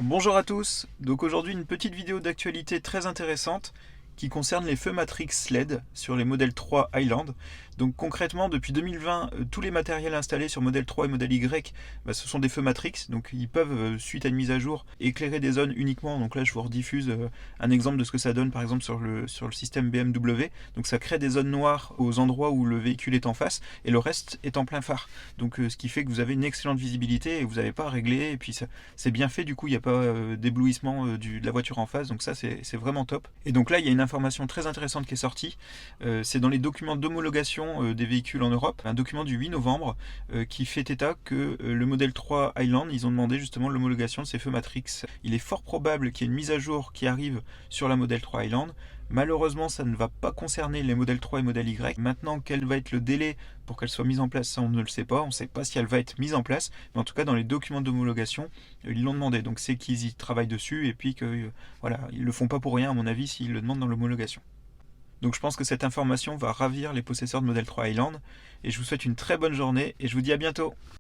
Bonjour à tous, donc aujourd'hui une petite vidéo d'actualité très intéressante qui concerne les feux Matrix LED sur les modèles 3 Highland. Donc concrètement, depuis 2020, tous les matériels installés sur modèle 3 et modèle Y, ce sont des feux Matrix. Donc ils peuvent, suite à une mise à jour, éclairer des zones uniquement. Donc là, je vous rediffuse un exemple de ce que ça donne par exemple sur le système BMW. Donc ça crée des zones noires aux endroits où le véhicule est en face et le reste est en plein phare. Donc ce qui fait que vous avez une excellente visibilité et vous n'avez pas à régler. Et puis c'est bien fait, du coup il n'y a pas d'éblouissement de la voiture en face. Donc ça c'est vraiment top. Et donc là, il y a une information très intéressante qui est sortie. C'est dans les documents d'homologation des véhicules en Europe, un document du 8 novembre qui fait état que le modèle 3 Highland, ils ont demandé justement l'homologation de ces feux Matrix. Il est fort probable qu'il y ait une mise à jour qui arrive sur la modèle 3 Highland. Malheureusement, ça ne va pas concerner les modèles 3 et modèle Y. Maintenant, quel va être le délai pour qu'elle soit mise en place, ça on ne le sait pas. On ne sait pas si elle va être mise en place, mais en tout cas dans les documents d'homologation, ils l'ont demandé. Donc c'est qu'ils y travaillent dessus et puis que voilà, ils le font pas pour rien à mon avis s'ils le demandent dans l'homologation. Donc je pense que cette information va ravir les possesseurs de modèle 3 Highland et je vous souhaite une très bonne journée et je vous dis à bientôt.